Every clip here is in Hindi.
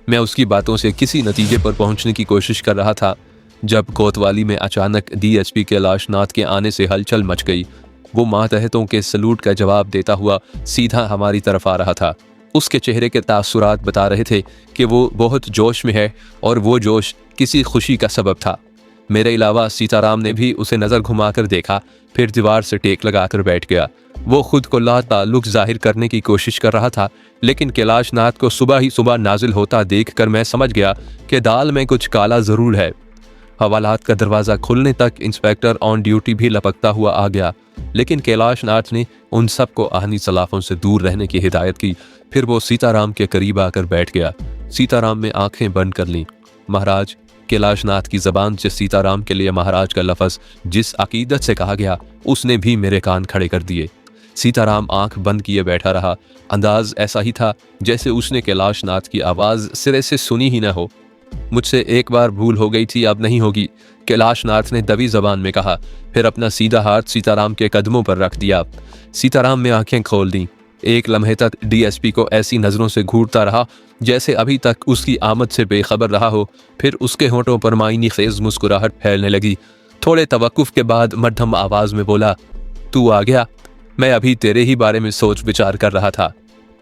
मैं उसकी बातों से किसी नतीजे पर पहुंचने की कोशिश कर रहा था जब कोतवाली में अचानक डीएसपी कैलाश नाथ के आने से हलचल मच गई। वो मातहतों के सलूट का जवाब देता हुआ सीधा हमारी तरफ आ रहा था। उसके चेहरे के तासुरात बता रहे थे कि वो बहुत जोश में है और वो जोश किसी खुशी का सबब था। मेरे अलावा सीताराम ने भी उसे नज़र घुमाकर देखा, फिर दीवार से टेक लगाकर बैठ गया। वो खुद को लाताल्लुक जाहिर करने की कोशिश कर रहा था, लेकिन कैलाश नाथ को सुबह ही सुबह नाजिल होता देखकर मैं समझ गया कि दाल में कुछ काला ज़रूर है। हवालात का दरवाज़ा खुलने तक इंस्पेक्टर ऑन ड्यूटी भी लपकता हुआ आ गया, लेकिन कैलाश नाथ ने उन सबको आहनी सलाफों से दूर रहने की हिदायत की। फिर वो सीताराम के करीब आकर बैठ गया। सीताराम ने आंखें बंद कर लीं। महाराज, कैलाश नाथ की जबान से सीताराम के लिए महाराज का लफ्ज़ जिस अकीदत से कहा गया उसने भी मेरे कान खड़े कर दिए। सीताराम आंख बंद किए बैठा रहा। अंदाज ऐसा ही था जैसे उसने कैलाश नाथ की आवाज़ सिरे से सुनी ही न हो। मुझसे एक बार भूल हो गई थी, अब नहीं होगी, कैलाश नाथ ने दबी जबान में कहा। फिर अपना सीधा हाथ सीताराम के कदमों पर रख दिया। सीताराम ने आंखें खोल दी। एक लम्हे तक डीएसपी को ऐसी नज़रों से घूरता रहा जैसे अभी तक उसकी आमद से बेखबर रहा हो। फिर उसके होंठों पर मायनी खेज मुस्कुराहट फैलने लगी। थोड़े तवक्कुफ के बाद मध्यम आवाज़ में बोला, तू आ गया? मैं अभी तेरे ही बारे में सोच विचार कर रहा था।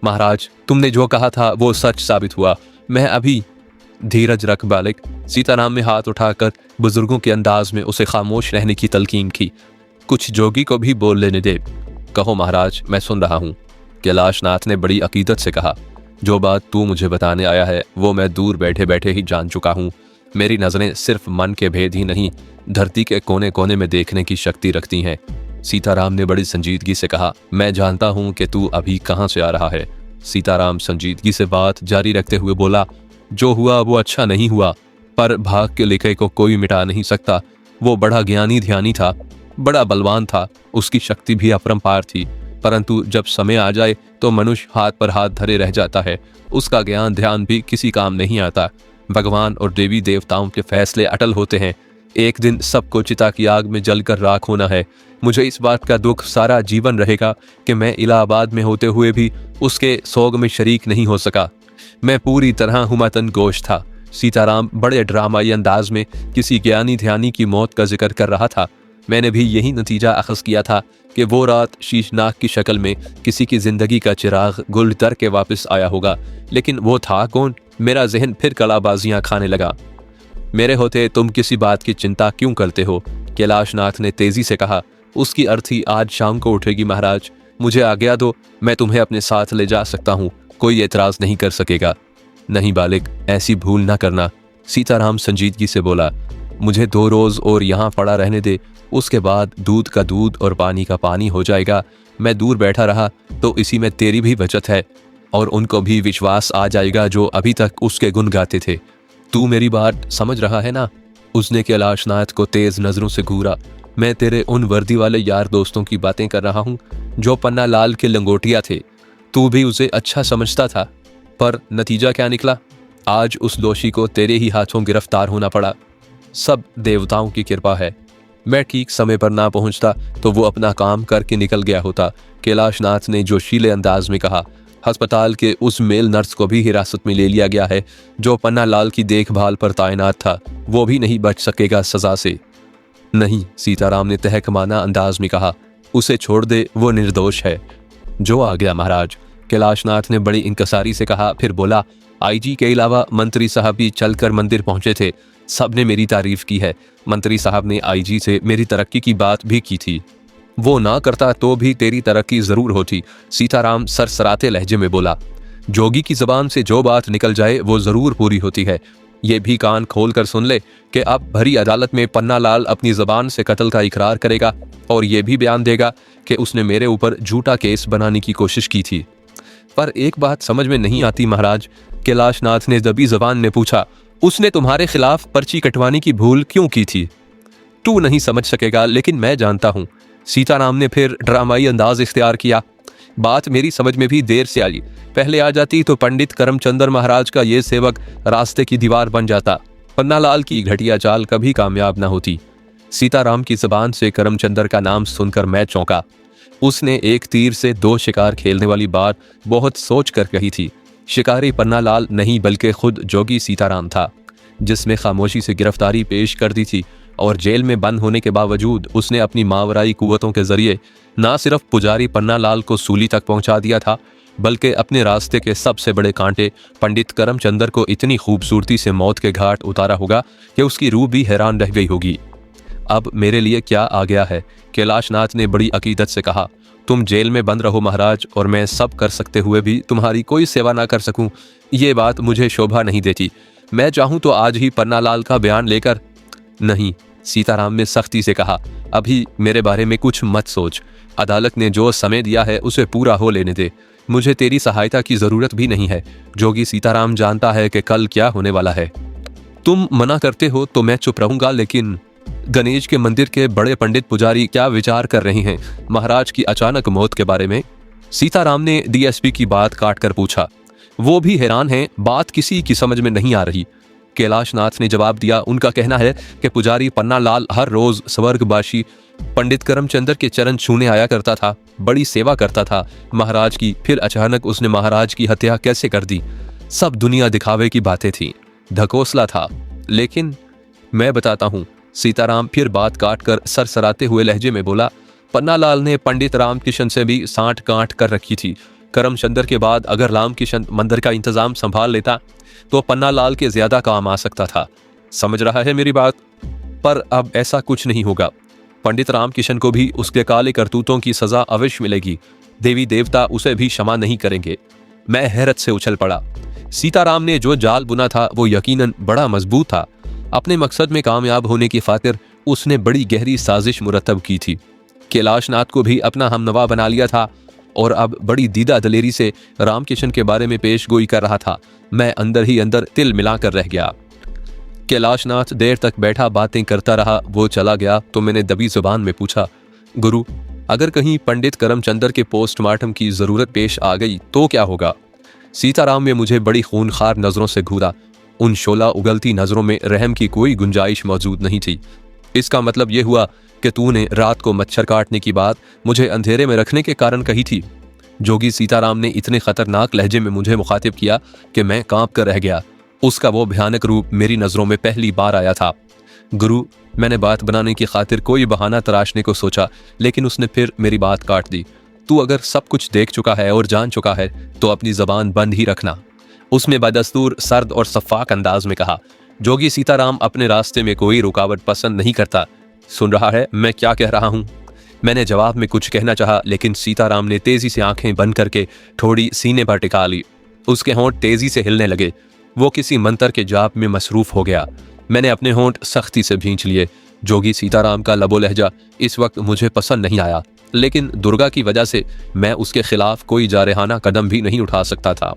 महाराज, तुमने जो कहा था वो सच साबित हुआ। मैं अभी धीरज रख बालिक। सीताराम ने हाथ उठाकर बुजुर्गों के अंदाज में उसे खामोश रहने की तलकीन की। कुछ जोगी को भी बोल लेने दे। कहो महाराज, मैं सुन रहा हूँ। कैलाश नाथ ने बड़ी अकीदत से कहा, जो बात तू मुझे बताने आया है वो मैं दूर बैठे बैठे ही जान चुका हूँ। मेरी नज़रें सिर्फ मन के भेद ही नहीं, धरती के कोने कोने में देखने की शक्ति रखती हैं। सीताराम ने बड़ी संजीदगी से कहा, मैं जानता हूँ कि तू अभी कहाँ से आ रहा है। सीताराम संजीदगी से बात जारी रखते हुए बोला, जो हुआ वो अच्छा नहीं हुआ, पर भाग के लिखे को कोई मिटा नहीं सकता। वो बड़ा ज्ञानी ध्यानी था, बड़ा बलवान था, उसकी शक्ति भी अपरंपार थी, परंतु जब समय आ जाए तो मनुष्य हाथ पर हाथ धरे रह जाता है। उसका ज्ञान ध्यान भी किसी काम नहीं आता। भगवान और देवी देवताओं के फैसले अटल होते हैं। एक दिन सबको चिता की आग में जलकर राख होना है। मुझे इस बात का दुख सारा जीवन रहेगा कि मैं इलाहाबाद में होते हुए भी उसके सोग में शरीक नहीं हो सका। मैं पूरी तरह हुमातन गोश था। सीताराम बड़े ड्रामाई अंदाज में किसी ज्ञानी ध्यानी की मौत का जिक्र कर रहा था। मैंने भी यही नतीजा अखज़ किया था कि वो रात शीशनाक की शक्ल में किसी की जिंदगी का चिराग गुल तर के वापस आया होगा, लेकिन वो था कौन? मेरा जहन फिर कलाबाजियां खाने लगा। मेरे होते तुम किसी बात की चिंता क्यों करते हो? कैलाश नाथ ने तेजी से कहा। उसकी अर्थी आज शाम को उठेगी महाराज। मुझे आज्ञा दो, मैं तुम्हें अपने साथ ले जा सकता हूँ। कोई एतराज नहीं कर सकेगा। नहीं बालिक, ऐसी भूल ना करना। सीताराम संजीदगी से बोला, मुझे 2 रोज और यहाँ पड़ा रहने दे, उसके बाद दूध का दूध और पानी का पानी हो जाएगा। मैं दूर बैठा रहा तो इसी में तेरी भी बचत है और उनको भी विश्वास आ जाएगा जो अभी तक उसके गुण गाते थे। तू मेरी बात समझ रहा है ना? उसने कैलाश नाथ को तेज नजरों से घूरा। मैं तेरे उन वर्दी वाले यार दोस्तों की बातें कर रहा हूँ जो पन्ना लाल के लंगोटिया थे। तू भी उसे अच्छा समझता था, पर नतीजा क्या निकला? आज उस दोषी को तेरे ही हाथों गिरफ्तार होना पड़ा। सब देवताओं की कृपा है। मैं ठीक समय पर ना पहुंचता तो वो अपना काम करके निकल गया होता। कैलाश नाथ ने जोशीले अंदाज में कहा। अस्पताल के उस मेल नर्स को भी हिरासत में ले लिया गया है जो पन्ना लाल की देखभाल पर तैनात था। वो भी नहीं बच सकेगा सजा से। नहीं, सीताराम ने तहकमाना अंदाज में कहा, उसे छोड़ दे, वो निर्दोष है। जो आ गया महाराज, कैलाश नाथ ने बड़ी इंकसारी से कहा। फिर बोला, आईजी के अलावा मंत्री साहब भी चलकर मंदिर पहुंचे थे। सबने मेरी तारीफ की है। मंत्री साहब ने आईजी से मेरी तरक्की की बात भी की थी। वो ना करता तो भी तेरी तरक्की जरूर होती। सीताराम सरसराते लहजे में बोला, जोगी की जबान से जो बात निकल जाए वो जरूर पूरी होती है। ये भी कान खोल कर सुन ले कि अब भरी अदालत में पन्ना लाल अपनी जबान से कत्ल का इकरार करेगा और ये भी बयान देगा कि उसने मेरे ऊपर झूठा केस बनाने की कोशिश की थी। पर एक बात समझ में नहीं आती महाराज, कैलाश नाथ ने दबी जबान में पूछा, उसने तुम्हारे खिलाफ पर्ची कटवाने की भूल क्यों की थी? तू नहीं समझ सकेगा, लेकिन मैं जानता हूँ। सीताराम ने फिर ड्रामाई अंदाज इख्तियार किया। बात मेरी समझ में भी देर से आई। पहले आ जाती तो पंडित करमचंद्र महाराज का ये सेवक रास्ते की दीवार बन जाता। पन्ना लाल की घटिया चाल कभी कामयाब न होती। सीताराम की जबान से करमचंद्र का नाम सुनकर मैं चौंका। उसने एक तीर से 2 शिकार खेलने वाली बात बहुत सोच कर कही थी। शिकारी पन्नालाल नहीं बल्कि खुद जोगी सीताराम था, जिसने खामोशी से गिरफ्तारी पेश कर दी थी और जेल में बंद होने के बावजूद उसने अपनी मावराई कुव्वतों के जरिए ना सिर्फ पुजारी पन्नालाल को सूली तक पहुंचा दिया था, बल्कि अपने रास्ते के सबसे बड़े कांटे पंडित करमचंदर को इतनी खूबसूरती से मौत के घाट उतारा होगा कि उसकी रूह भी हैरान रह गई होगी। अब मेरे लिए क्या आ गया है, कैलाशनाथ ने बड़ी अकीदत से कहा। तुम जेल में बंद रहो महाराज, और मैं सब कर सकते हुए भी तुम्हारी कोई सेवा ना कर सकूं, ये बात मुझे शोभा नहीं देती। मैं चाहूं तो आज ही पन्नालाल का बयान लेकर। नहीं, सीताराम ने सख्ती से कहा, अभी मेरे बारे में कुछ मत सोच। अदालत ने जो समय दिया है उसे पूरा हो लेने दे। मुझे तेरी सहायता की जरूरत भी नहीं है। जोगी सीताराम जानता है कि कल क्या होने वाला है। तुम मना करते हो तो मैं चुप रहूंगा, लेकिन गणेश के मंदिर के बड़े पंडित पुजारी क्या विचार कर रहे हैं महाराज की अचानक मौत के बारे में? सीताराम ने डीएसपी की बात काट कर पूछा। वो भी हैरान हैं, बात किसी की समझ में नहीं आ रही। कैलाशनाथ ने जवाब दिया, उनका कहना है कि पुजारी पन्नालाल हर रोज स्वर्गवासी पंडित करमचंदर के चरण छूने आया करता था, बड़ी सेवा करता था महाराज की। फिर अचानक उसने महाराज की हत्या कैसे कर दी? सब दुनिया दिखावे की बातें थी, ढकोसला था। लेकिन मैं बताता हूँ, सीताराम फिर बात काट कर सरसराते हुए लहजे में बोला, पन्नालाल ने पंडित रामकिशन से भी साठ गांठ कर रखी थी। करमचंदर के बाद अगर रामकिशन मंदिर का इंतजाम संभाल लेता तो पन्नालाल के ज्यादा काम आ सकता था। समझ रहा है मेरी बात? पर अब ऐसा कुछ नहीं होगा। पंडित रामकिशन को भी उसके काले करतूतों की सजा अवश्य मिलेगी। देवी देवता उसे भी क्षमा नहीं करेंगे। मैं हैरत से उछल पड़ा। सीताराम ने जो जाल बुना था वो यकीनन बड़ा मजबूत था। अपने मकसद में कामयाब होने की खातिर उसने बड़ी गहरी साजिश मुरतब की थी। कैलाशनाथ को भी अपना हमनवा बना लिया था और अब बड़ी दीदा दलेरी से रामकिशन के बारे में पेशगोई कर रहा था। मैं अंदर ही अंदर तिल मिलाकर रह गया। कैलाशनाथ देर तक बैठा बातें करता रहा। वो चला गया तो मैंने दबी जुबान में पूछा, गुरु, अगर कहीं पंडित करमचंदर के पोस्टमार्टम की जरूरत पेश आ गई तो क्या होगा? सीताराम में मुझे बड़ी खूनखार नजरों से घूरा। उन शोला उगलती नजरों में रहम की कोई गुंजाइश मौजूद नहीं थी। इसका मतलब यह हुआ कि तूने रात को मच्छर काटने की बात मुझे अंधेरे में रखने के कारण कही थी। जोगी सीताराम ने इतने खतरनाक लहजे में मुझे मुखातिब किया कि मैं कांप कर रह गया। उसका वो भयानक रूप मेरी नजरों में पहली बार आया था। गुरु, मैंने बात बनाने की खातिर कोई बहाना तराशने को सोचा, लेकिन उसने फिर मेरी बात काट दी। तू अगर सब कुछ देख चुका है और जान चुका है तो अपनी जबान बंद ही रखना। उसने बदस्तूर सर्द और शफाक अंदाज में कहा। जोगी सीताराम अपने रास्ते में कोई रुकावट पसंद नहीं करता। सुन रहा है मैं क्या कह रहा हूं? मैंने जवाब में कुछ कहना चाहा, लेकिन सीताराम ने तेजी से आंखें बंद करके थोड़ी सीने पर टिका ली। उसके होंठ तेजी से हिलने लगे। वो किसी मंत्र के जाप में मसरूफ हो गया। मैंने अपने होंठ सख्ती से भींच लिए। जोगी सीताराम का लबो लहजा इस वक्त मुझे पसंद नहीं आया, लेकिन दुर्गा की वजह से मैं उसके खिलाफ कोई जारहाना कदम भी नहीं उठा सकता था।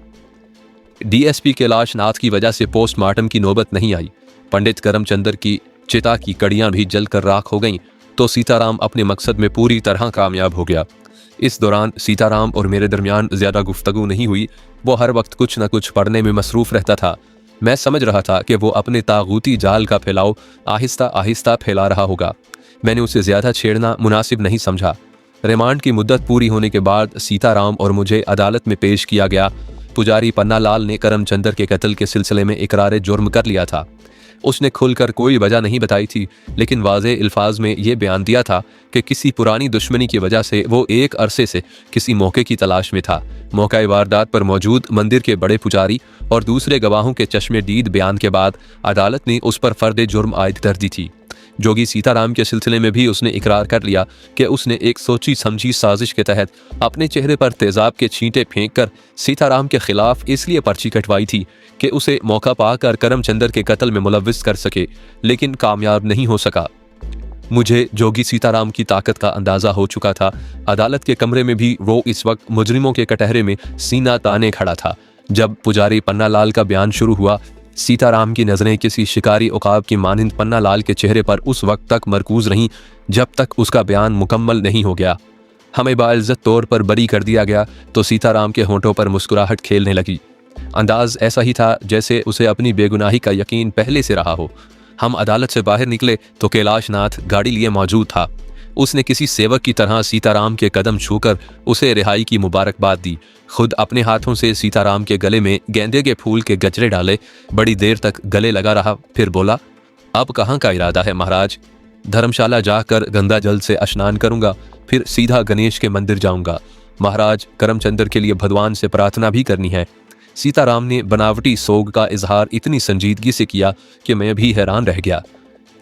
डीएसपी कैलाशनाथ की वजह से पोस्टमार्टम की नौबत नहीं आई। पंडित करमचंदर की चिता की कड़ियां भी जलकर राख हो गईं, तो सीताराम अपने मकसद में पूरी तरह कामयाब हो गया। इस दौरान सीताराम और मेरे दरमियान ज्यादा गुफ्तगू नहीं हुई। वो हर वक्त कुछ न कुछ पढ़ने में मसरूफ रहता था। मैं समझ रहा था कि वो अपने तागूती जाल का फैलाव आहिस्ता आहिस्ता फैला रहा होगा। मैंने उसे ज्यादा छेड़ना मुनासिब नहीं समझा। रिमांड की मुद्दत पूरी होने के बाद सीताराम और मुझे अदालत में पेश किया गया। पुजारी पन्नालाल ने करमचंदर के कत्ल के सिलसिले में इकरार जुर्म कर लिया था। उसने खुलकर कोई वजह नहीं बताई थी, लेकिन वाज़े अल्फाज में यह बयान दिया था कि किसी पुरानी दुश्मनी की वजह से वो एक अरसे से किसी मौके की तलाश में था। मौका वारदात पर मौजूद मंदिर के बड़े पुजारी और दूसरे गवाहों के चश्मे दीद बयान के बाद अदालत ने उस पर फर्द जुर्म आयद कर दी थी। जोगी सीताराम के सिलसिले में भी उसने इकरार कर लिया कि उसने एक सोची समझी साजिश के तहत अपने चेहरे पर तेजाब के छींटे फेंक कर सीताराम के खिलाफ इसलिए पर्ची कटवाई थी कि उसे मौका पाकर करमचंदर के कत्ल में मुलव्विस कर सके, लेकिन कामयाब नहीं हो सका। मुझे जोगी सीताराम की ताकत का अंदाजा हो चुका था। अदालत के कमरे में भी वो इस वक्त मुजरिमों के कटहरे में सीना ताने खड़ा था। जब पुजारी पन्नालाल का बयान शुरू हुआ, सीताराम की नजरें किसी शिकारी उकाब की मानिंद पन्नालाल के चेहरे पर उस वक्त तक मरकूज रहीं जब तक उसका बयान मुकम्मल नहीं हो गया। हमें बाइज्जत तौर पर बरी कर दिया गया तो सीताराम के होंठों पर मुस्कुराहट खेलने लगी। अंदाज ऐसा ही था जैसे उसे अपनी बेगुनाही का यकीन पहले से रहा हो। हम अदालत से बाहर निकले तो कैलाशनाथ गाड़ी लिए मौजूद था। उसने किसी सेवक की तरह सीताराम के कदम छूकर उसे रिहाई की मुबारकबाद दी। खुद अपने हाथों से सीताराम के गले में गेंदे के फूल के गजरे डाले, बड़ी देर तक गले लगा रहा, फिर बोला, अब कहाँ का इरादा है महाराज? धर्मशाला जाकर गंगा जल से स्नान करूंगा, फिर सीधा गणेश के मंदिर जाऊंगा। महाराज, करमचंद्र के लिए भगवान से प्रार्थना भी करनी है। सीताराम ने बनावटी सोग का इजहार इतनी संजीदगी से किया कि मैं भी हैरान रह गया।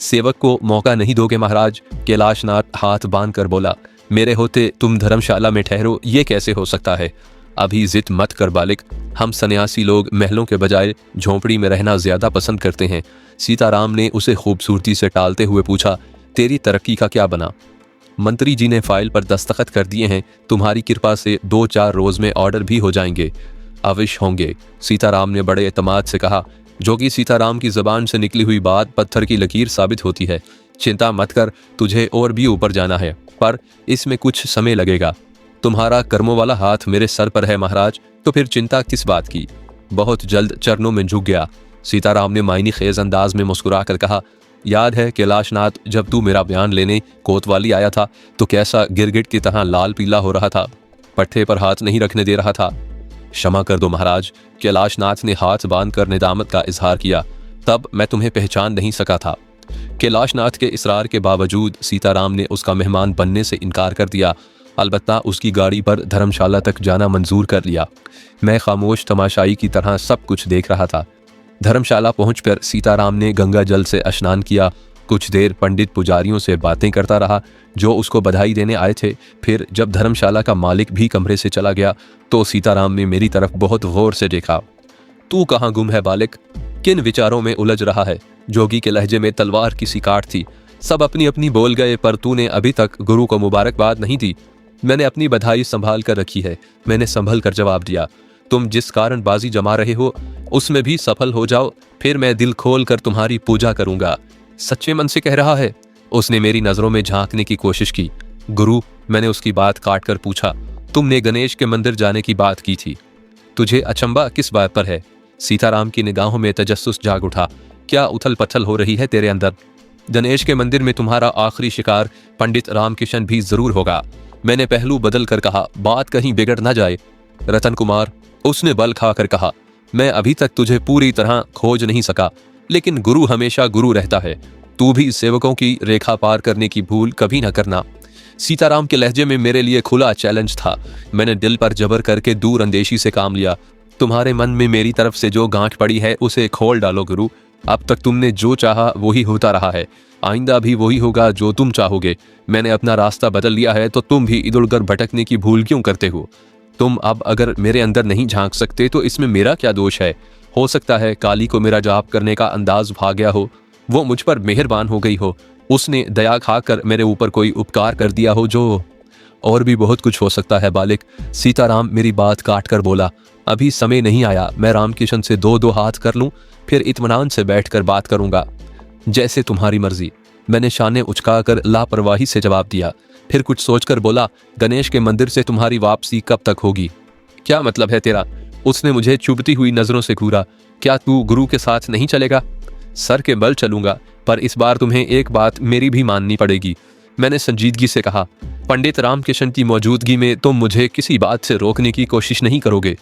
सेवक को मौका नहीं दोगे महाराज? कैलाशनाथ हाथ बांध कर बोला, मेरे होते तुम धर्मशाला में ठहरो, ये कैसे हो सकता है? अभी जिद मत कर बालिक, हम सन्यासी लोग महलों के बजाय झोंपड़ी में रहना ज्यादा पसंद करते हैं। सीताराम ने उसे खूबसूरती से टालते हुए पूछा, तेरी तरक्की का क्या बना? मंत्री जी ने फाइल पर दस्तखत कर दिए हैं, तुम्हारी कृपा से 2-4 रोज में ऑर्डर भी हो जाएंगे। अवश्य होंगे, सीताराम ने बड़े एतमाद से कहा। जोगी सीताराम की जबान से निकली हुई बात पत्थर की लकीर साबित होती है। चिंता मत कर, तुझे और भी ऊपर जाना है, पर इसमें कुछ समय लगेगा। तुम्हारा कर्मों वाला हाथ मेरे सर पर है महाराज, तो फिर चिंता किस बात की? बहुत जल्द चरणों में झुक गया। सीताराम ने मायनी खेज अंदाज में मुस्कुरा कर कहा, याद है कैलाशनाथ, जब तू मेरा बयान लेने कोतवाली आया था तो कैसा गिरगिट की तरह लाल पीला हो रहा था, पट्टे पर हाथ नहीं रखने दे रहा था। क्षमा कर दो महाराज, कैलाशनाथ ने हाथ बांधकर निदामत का इजहार किया, तब मैं तुम्हें पहचान नहीं सका था। कैलाशनाथ के इसरार के बावजूद सीताराम ने उसका मेहमान बनने से इनकार कर दिया, अलबत्ता उसकी गाड़ी पर धर्मशाला तक जाना मंजूर कर लिया। मैं खामोश तमाशाई की तरह सब कुछ देख रहा था। धर्मशाला पहुंचकर सीताराम ने गंगा जल से स्नान किया। कुछ देर पंडित पुजारियों से बातें करता रहा जो उसको बधाई देने आए थे। फिर जब धर्मशाला का मालिक भी कमरे से चला गया तो सीताराम ने मेरी तरफ बहुत गौर से देखा। तू कहाँ गुम है बालिक? किन विचारों में उलझ रहा है? जोगी के लहजे में तलवार की सी काट थी। सब अपनी अपनी बोल गए, पर तूने अभी तक गुरु को मुबारकबाद नहीं दी। मैंने अपनी बधाई संभाल कर रखी है। मैंने संभल कर जवाब दिया, तुम जिस कारण बाजी जमा रहे हो उसमें भी सफल हो जाओ, फिर मैं दिल खोल कर तुम्हारी पूजा करूंगा। सच्चे मन से कह रहा है? उसने मेरी नजरों में झांकने की कोशिश की। गुरु, मैंने उसकी बात काट कर पूछा, तुमने गणेश के मंदिर जाने की बात की थी, तुझे अचंबा किस बात पर है? सीताराम की निगाहों में तजस्सुस जाग उठा। क्या उथल पथल हो रही है तेरे अंदर? गणेश के मंदिर में तुम्हारा आखिरी शिकार पंडित रामकिशन भी जरूर होगा। मैंने पहलू बदल कर कहा, बात कहीं बिगड़ ना जाए। रतन कुमार, उसने बल खाकर कहा, मैं अभी तक तुझे पूरी तरह खोज नहीं सका, लेकिन गुरु हमेशा गुरु रहता है। तू भी सेवकों की रेखा पार करने की भूल कभी न करना। सीताराम के लहजे में मेरे लिए खुला चैलेंज था। मैंने दिल पर जबर करके दूर अंदेशी से काम लिया। तुम्हारे मन में मेरी तरफ से जो गांठ पड़ी है उसे खोल डालो गुरु। अब तक तुमने जो चाहा वही होता रहा है, आइंदा भी वही होगा जो तुम चाहोगे। मैंने अपना रास्ता बदल लिया है तो तुम भी इधर उधर भटकने की भूल क्यों करते हो? तुम अब अगर मेरे अंदर नहीं झांक सकते तो इसमें मेरा क्या दोष है? हो सकता है काली को मेरा जाप करने का अंदाज भाग गया हो, वो मुझ पर मेहरबान हो गई हो, उसने दया खाकर मेरे ऊपर कोई उपकार कर दिया हो। जो और भी बहुत कुछ हो सकता है बालिक। सीताराम मेरी बात काट कर बोला, अभी समय नहीं आया। मैं रामकिशन से 2-2 हाथ कर लूं, फिर इत्मीनान से बैठकर बात करूंगा। जैसे तुम्हारी मर्जी। मैंने शाने उचकाकर लापरवाही से जवाब दिया। फिर कुछ सोचकर बोला, गणेश के मंदिर से तुम्हारी वापसी कब तक होगी? क्या मतलब है तेरा? उसने मुझे चुभती हुई नजरों से घूरा। क्या तू गुरु के साथ नहीं चलेगा? सर के बल चलूंगा, पर इस बार तुम्हें एक बात मेरी भी माननी पड़ेगी। मैंने संजीदगी से कहा, पंडित रामकिशन की मौजूदगी में तुम मुझे किसी बात से रोकने की कोशिश नहीं करोगे?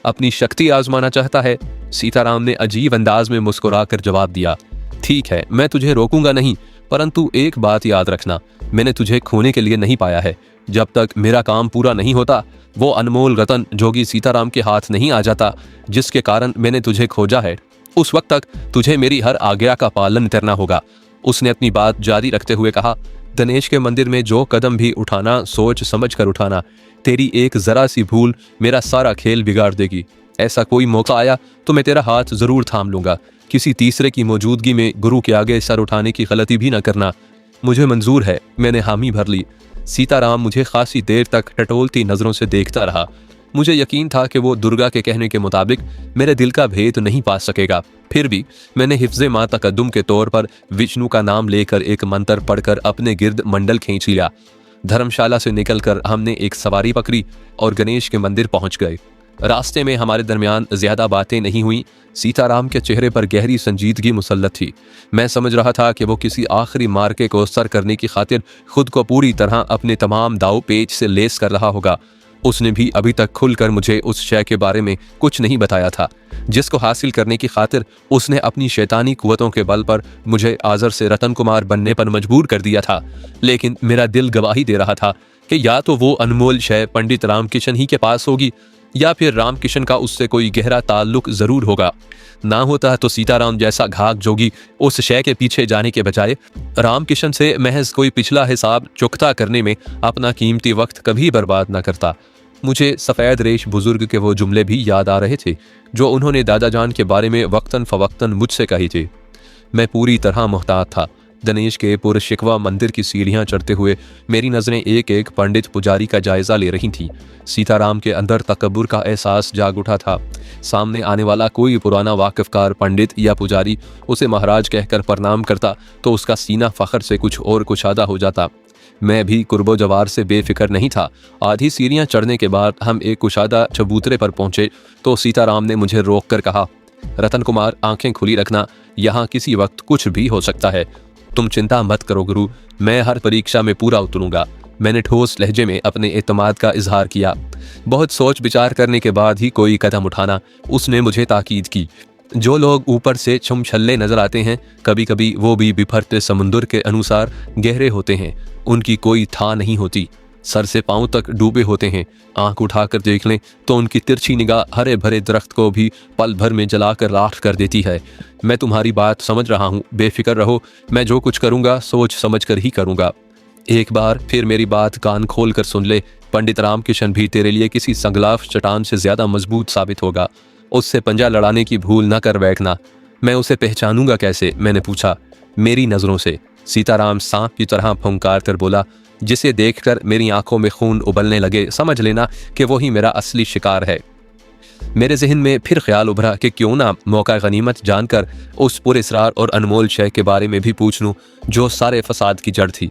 अपनी शक्ति आजमाना चाहता है? सीताराम ने अजीब अंदाज में मुस्कुराकर जवाब दिया, ठीक है, मैं तुझे रोकूंगा नहीं, परंतु एक बात याद रखना, मैंने तुझे खोने के लिए नहीं पाया है। जब तक मेरा काम पूरा नहीं होता वो अनमोल रतन जोगी सीताराम के हाथ नहीं आ जाता जिसके कारण मैंने तुझे खोजा है, उस वक्त तक तुझे मेरी हर आज्ञा का पालन करना होगा। उसने अपनी बात जारी रखते हुए कहा, गणेश के मंदिर में जो कदम भी उठाना सोच समझ कर उठाना। तेरी एक जरा सी भूल मेरा सारा खेल बिगाड़ देगी। ऐसा कोई मौका आया तो मैं तेरा हाथ जरूर थाम लूंगा। किसी तीसरे की मौजूदगी में गुरु के आगे सर उठाने की गलती भी न करना। मुझे मंजूर है। मैंने हामी भर ली। सीताराम मुझे खासी देर तक टटोलती नजरों से देखता रहा। मुझे यकीन था कि वो दुर्गा के कहने के मुताबिक मेरे दिल का भेद नहीं पा सकेगा। फिर भी मैंने हिफ्ज़े मा तकद्दुम के तौर पर विष्णु का नाम लेकर एक मंत्र पढ़कर अपने गिर्द मंडल खींच लिया। धर्मशाला से निकलकर हमने एक सवारी पकड़ी और गणेश के मंदिर पहुंच गए। रास्ते में हमारे दरमियान ज्यादा बातें नहीं हुई। सीताराम के चेहरे पर गहरी संजीदगी मुसल्लत थी। मैं समझ रहा था कि वो किसी आखिरी मार्के को सर करने की खातिर खुद को पूरी तरह अपने तमाम दाव पेच से लेस कर रहा होगा। उसने भी अभी तक खुलकर मुझे उस शय के बारे में कुछ नहीं बताया था, जिसको हासिल करने की खातिर उसने अपनी शैतानी कुव्वतों के बल पर मुझे आज़र से रतन कुमार बनने पर मजबूर कर दिया था। लेकिन मेरा दिल गवाही दे रहा था कि या तो वो अनमोल शय पंडित रामकिशन ही के पास होगी, या फिर रामकिशन का उससे कोई गहरा ताल्लुक जरूर होगा। ना होता तो सीताराम जैसा घाक जोगी उस शय के पीछे जाने के बजाय रामकिशन से महज कोई पिछला हिसाब चुकता करने में अपना कीमती वक्त कभी बर्बाद न करता। मुझे सफ़ेद रेश बुजुर्ग के वो जुमले भी याद आ रहे थे जो उन्होंने दादा जान के बारे में वक्तन फवक्तन मुझसे कही थे। मैं पूरी तरह मुहतात था। दिनेश के पुरशिकवा मंदिर की सीढ़ियां चढ़ते हुए मेरी नज़रें एक एक पंडित पुजारी का जायजा ले रही थीं। सीताराम के अंदर तकब्बुर का एहसास जाग उठा था। सामने आने वाला कोई पुराना वाकिफकार पंडित या पुजारी उसे महाराज कहकर प्रणाम करता तो उसका सीना फ़ख्र से कुछ और कुशादा हो जाता। मैं भी कुर्बो जवार से बेफिक्र नहीं था। आधी सीढ़ियां चढ़ने के बाद हम एक कुशादा चबूतरे पर पहुंचे तो सीताराम ने मुझे रोक कर कहा, रतन कुमार, आंखें खुली रखना, यहाँ किसी वक्त कुछ भी हो सकता है। तुम चिंता मत करो गुरु, मैं हर परीक्षा में पूरा उतरूंगा। मैंने ठोस लहजे में अपने एतमाद का इजहार किया। बहुत सोच विचार करने के बाद ही कोई कदम उठाना, उसने मुझे ताकीद की। जो लोग ऊपर से छमछल्ले नजर आते हैं, कभी कभी वो भी बिफरते समुंदर के अनुसार गहरे होते हैं। उनकी कोई था नहीं होती, सर से पांव तक डूबे होते हैं। आंख उठाकर देख लें तो उनकी तिरछी निगाह हरे भरे दरख्त को भी पल भर में जलाकर राख कर देती है। मैं तुम्हारी बात समझ रहा हूँ, बेफिक्र रहो। मैं जो कुछ करूँगा सोच समझ कर ही करूँगा। एक बार फिर मेरी बात कान खोल कर सुन ले। पंडित रामकिशन भी तेरे लिए किसी संगलाफ चट्टान से ज्यादा मजबूत साबित होगा। उससे पंजा लड़ाने की भूल न कर बैठना। मैं उसे पहचानूंगा कैसे? मैंने पूछा। मेरी नजरों से, सीताराम सांप की तरह फुंकार कर बोला। जिसे देखकर मेरी आंखों में खून उबलने लगे, समझ लेना कि वही मेरा असली शिकार है। मेरे जहन में फिर ख्याल उभरा कि क्यों ना मौका गनीमत जानकर उस पुरअसरार और अनमोल शय के बारे में भी पूछ लूं जो सारे फसाद की जड़ थी।